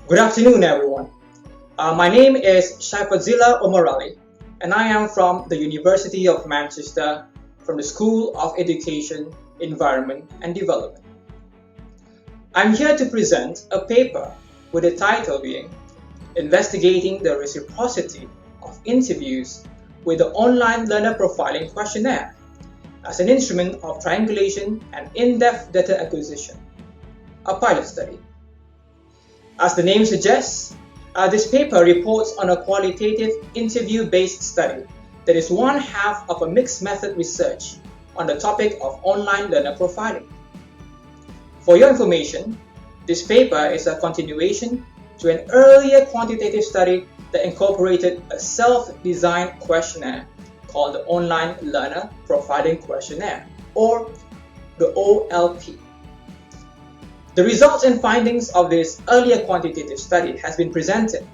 Good afternoon, everyone. My name is Shafadzila Omarali, and I am from the University of Manchester from the School of Education, Environment and Development. I'm here to present a paper with the title being Investigating the Reciprocity of Interviews with the Online Learner Profiling Questionnaire as an instrument of triangulation and in-depth data acquisition, a pilot study. As the name suggests, this paper reports on a qualitative interview-based study that is one half of a mixed method research on the topic of online learner profiling. For your information, this paper is a continuation to an earlier quantitative study that incorporated a self-designed questionnaire called the Online Learner Profiling Questionnaire, or the OLP. The results and findings of this earlier quantitative study has been presented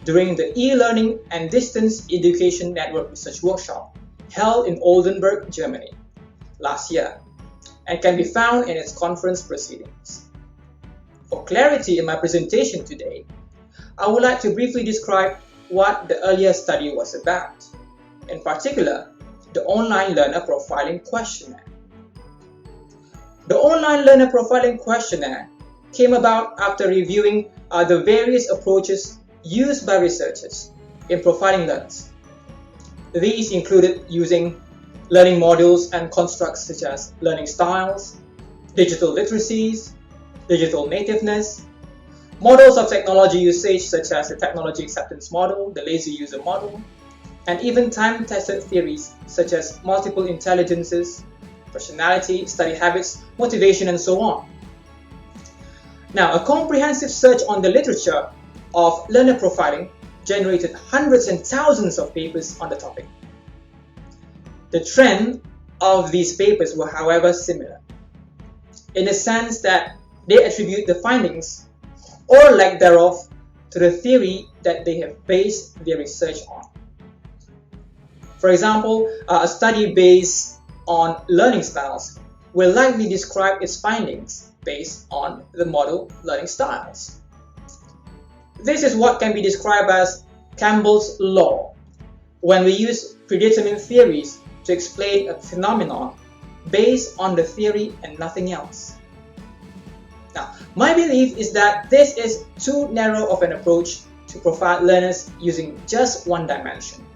during the e-learning and distance education network research workshop held in Oldenburg, Germany last year, and can be found in its conference proceedings. For clarity in my presentation today, I would like to briefly describe what the earlier study was about, in particular, the Online Learner Profiling Questionnaire. The Online Learner Profiling Questionnaire came about after reviewing the various approaches used by researchers in profiling learners. These included using learning modules and constructs such as learning styles, digital literacies, digital nativeness, models of technology usage such as the technology acceptance model, the lazy user model, and even time-tested theories such as multiple intelligences, personality, study habits, motivation, and so on. Now, a comprehensive search on the literature of learner profiling generated hundreds and thousands of papers on the topic. The trend of these papers were, however, similar, in the sense that they attribute the findings, or lack thereof, to the theory that they have based their research on. For example, a study based on learning styles will likely describe its findings based on the model learning styles. This is what can be described as Campbell's law, when we use predetermined theories to explain a phenomenon based on the theory and nothing else. Now, my belief is that this is too narrow of an approach to profile learners using just one dimension.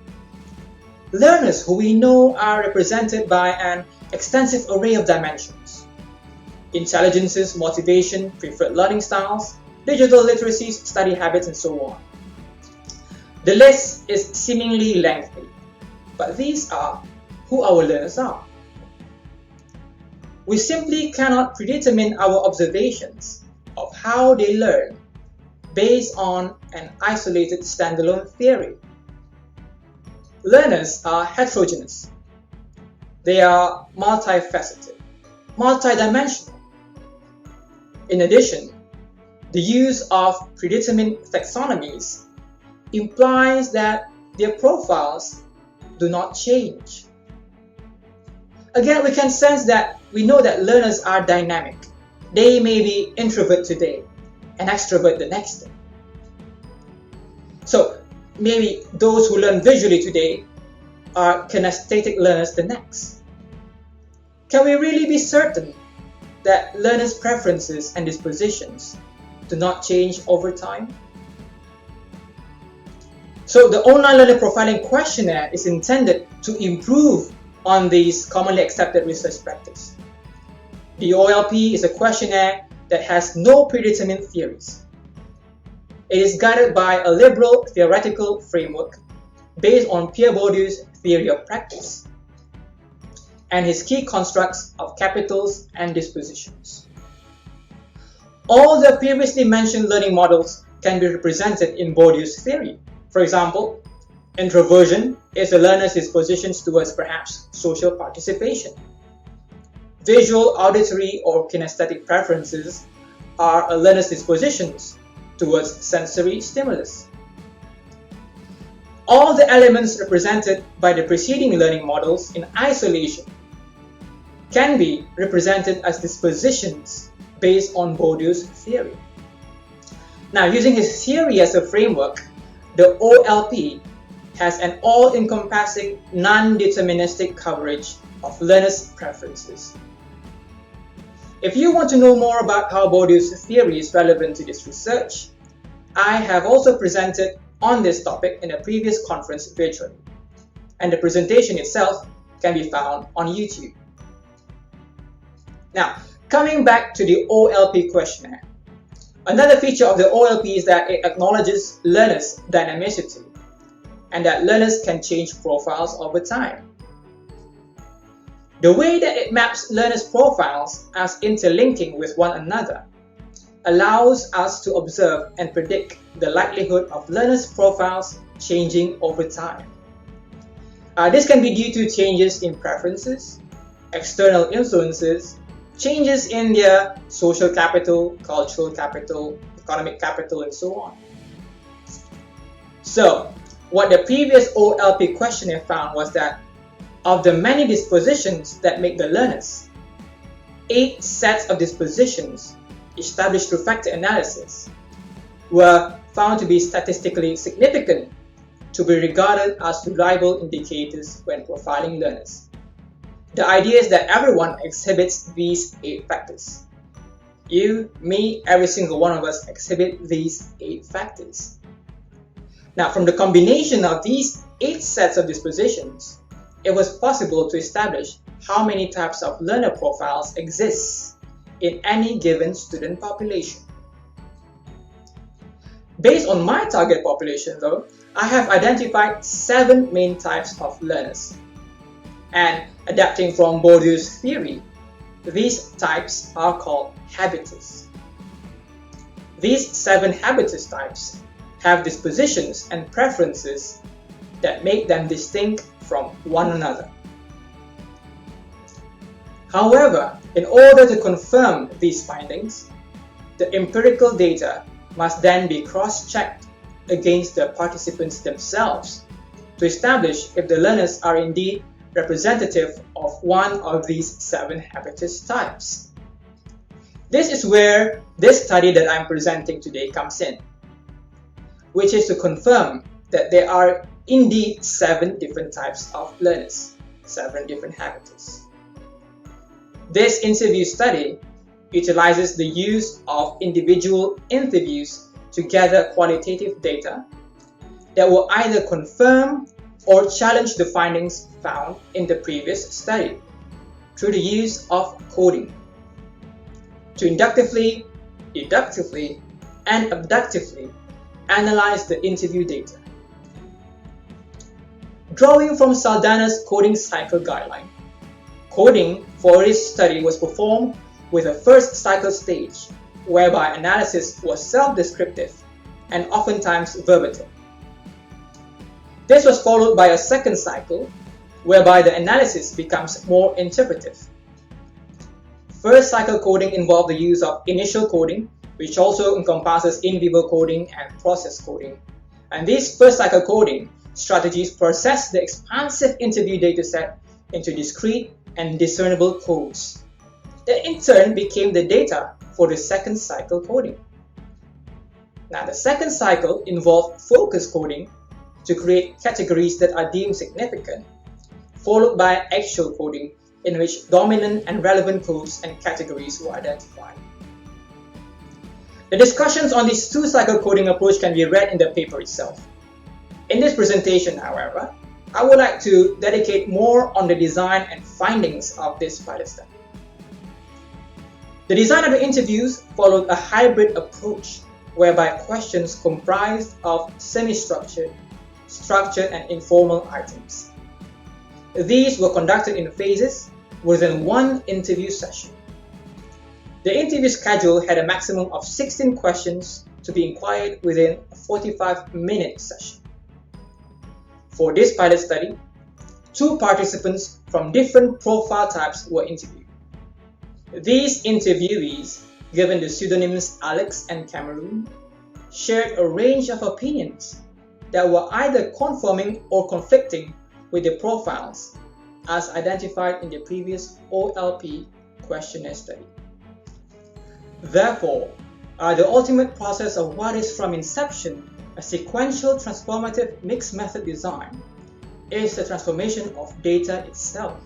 Learners who we know are represented by an extensive array of dimensions: intelligences, motivation, preferred learning styles, digital literacies, study habits, and so on. The list is seemingly lengthy, but these are who our learners are. We simply cannot predetermine our observations of how they learn based on an isolated standalone theory. Learners are heterogeneous. They are multifaceted, multidimensional. In addition, the use of predetermined taxonomies implies that their profiles do not change. Again, we can sense that we know that learners are dynamic. They may be introvert today and extrovert the next day. So, maybe those who learn visually today are kinesthetic learners the next. Can we really be certain that learners' preferences and dispositions do not change over time? So the Online Learner Profiling Questionnaire is intended to improve on these commonly accepted research practice. The OLP is a questionnaire that has no predetermined theories. It is guided by a liberal theoretical framework based on Pierre Bourdieu's theory of practice and his key constructs of capitals and dispositions. All the previously mentioned learning models can be represented in Bourdieu's theory. For example, introversion is a learner's dispositions towards perhaps social participation. Visual, auditory, or kinesthetic preferences are a learner's dispositions towards sensory stimulus. All the elements represented by the preceding learning models in isolation can be represented as dispositions based on Bourdieu's theory. Now, using his theory as a framework, the OLP has an all-encompassing, non-deterministic coverage of learners' preferences. If you want to know more about how Bourdieu's theory is relevant to this research, I have also presented on this topic in a previous conference virtually, and the presentation itself can be found on YouTube. Now, coming back to the OLP questionnaire, another feature of the OLP is that it acknowledges learners' dynamicity and that learners can change profiles over time. The way that it maps learners' profiles as interlinking with one another allows us to observe and predict the likelihood of learners' profiles changing over time. This can be due to changes in preferences, external influences, changes in their social capital, cultural capital, economic capital, and so on. So, what the previous OLP questionnaire found was that of the many dispositions that make the learners, 8 sets of dispositions established through factor analysis were found to be statistically significant to be regarded as reliable indicators when profiling learners. The idea is that everyone exhibits these 8 factors. You, me, every single one of us exhibit these 8 factors. Now, from the combination of these 8 sets of dispositions, it was possible to establish how many types of learner profiles exist in any given student population. Based on my target population though, I have identified 7 main types of learners. And adapting from Bourdieu's theory, these types are called habitus. These 7 habitus types have dispositions and preferences that make them distinct from one another. However, in order to confirm these findings, the empirical data must then be cross-checked against the participants themselves to establish if the learners are indeed representative of one of these 7 habitus types. This is where this study that I'm presenting today comes in, which is to confirm that there are indeed 7 different types of learners, 7 different habitus. This interview study utilizes the use of individual interviews to gather qualitative data that will either confirm or challenge the findings found in the previous study through the use of coding to inductively, deductively, and abductively analyze the interview data. Drawing from Saldana's coding cycle guideline, coding for this study was performed with a first cycle stage, whereby analysis was self-descriptive and oftentimes verbatim. This was followed by a second cycle, whereby the analysis becomes more interpretive. First cycle coding involved the use of initial coding, which also encompasses in vivo coding and process coding. And these first cycle coding strategies process the expansive interview dataset into discrete and discernible codes that in turn became the data for the second cycle coding. Now, the second cycle involved focus coding to create categories that are deemed significant, followed by actual coding in which dominant and relevant codes and categories were identified. The discussions on this 2-cycle coding approach can be read in the paper itself. In this presentation, however, I would like to dedicate more on the design and findings of this pilot study. The design of the interviews followed a hybrid approach whereby questions comprised of semi-structured, structured, and informal items. These were conducted in phases within one interview session. The interview schedule had a maximum of 16 questions to be inquired within a 45-minute session. For this pilot study, 2 participants from different profile types were interviewed. These interviewees, given the pseudonyms Alex and Cameroon, shared a range of opinions that were either conforming or conflicting with the profiles as identified in the previous OLP questionnaire study. Therefore, The ultimate process of what is from inception a sequential transformative mixed method design is the transformation of data itself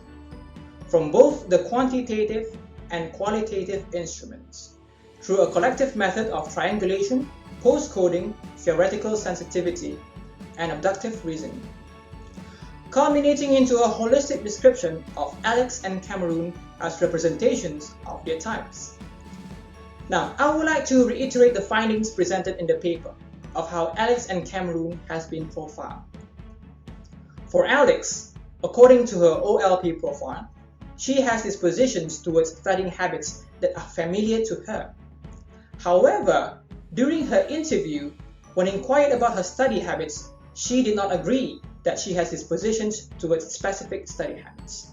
from both the quantitative and qualitative instruments through a collective method of triangulation, post-coding, theoretical sensitivity, and abductive reasoning, culminating into a holistic description of Alex and Cameron as representations of their types. Now, I would like to reiterate the findings presented in the paper of how Alex and Cameron has been profiled. For Alex, according to her OLP profile, she has dispositions towards studying habits that are familiar to her. However, during her interview, when inquired about her study habits, she did not agree that she has dispositions towards specific study habits.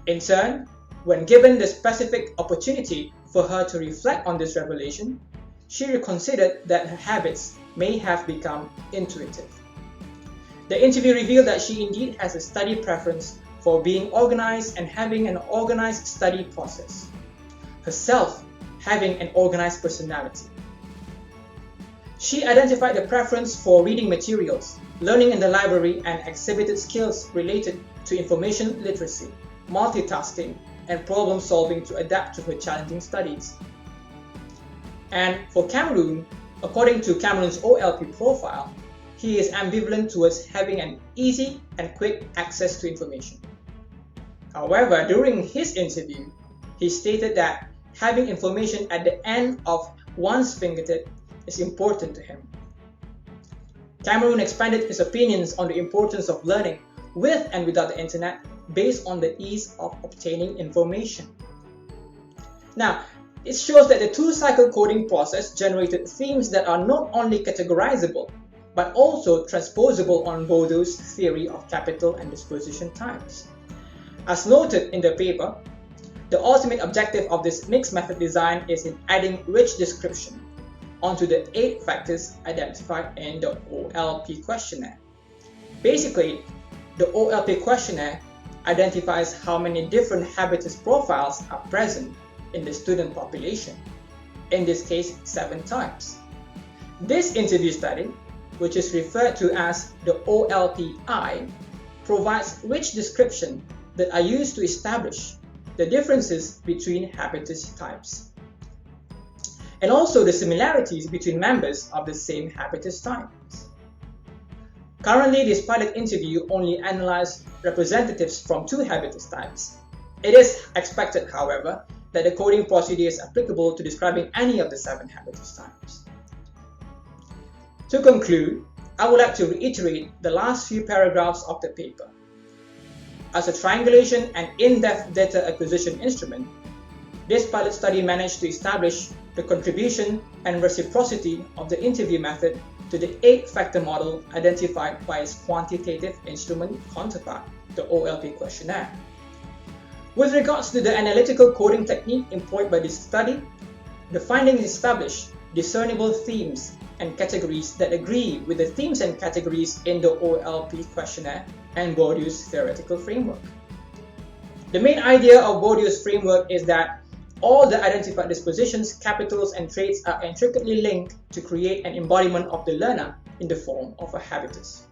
In turn, when given the specific opportunity for her to reflect on this revelation, she reconsidered that her habits may have become intuitive. The interview revealed that she indeed has a study preference for being organized and having an organized study process, herself having an organized personality. She identified the preference for reading materials, learning in the library, and exhibited skills related to information literacy, multitasking, and problem solving to adapt to her challenging studies. And for Cameron, according to Cameron's OLP profile, he is ambivalent towards having an easy and quick access to information. However, during his interview, he stated that having information at the end of one's fingertip is important to him. Cameron expanded his opinions on the importance of learning with and without the internet based on the ease of obtaining information. Now, it shows that the two-cycle coding process generated themes that are not only categorizable, but also transposable on Bourdieu's theory of capital and disposition types. As noted in the paper, the ultimate objective of this mixed method design is in adding rich description onto the 8 factors identified in the OLP questionnaire. Basically, the OLP questionnaire identifies how many different habitus profiles are present in the student population, in this case 7 types. This interview study, which is referred to as the OLP-I, provides rich description that are used to establish the differences between habitus types, and also the similarities between members of the same habitus types. Currently, this pilot interview only analyzed representatives from 2 habitus types. It is expected, however, that the coding procedure is applicable to describing any of the 7 habitus types. To conclude, I would like to reiterate the last few paragraphs of the paper. As a triangulation and in-depth data acquisition instrument, this pilot study managed to establish the contribution and reciprocity of the interview method to the 8-factor model identified by its quantitative instrument counterpart, the OLP questionnaire. With regards to the analytical coding technique employed by this study, the findings establish discernible themes and categories that agree with the themes and categories in the OLP questionnaire and Bourdieu's theoretical framework. The main idea of Bourdieu's framework is that all the identified dispositions, capitals, and traits are intricately linked to create an embodiment of the learner in the form of a habitus.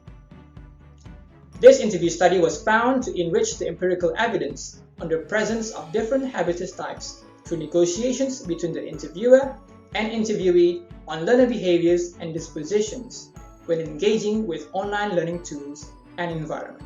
This interview study was found to enrich the empirical evidence on the presence of different habitus types through negotiations between the interviewer and interviewee on learner behaviors and dispositions when engaging with online learning tools and environment.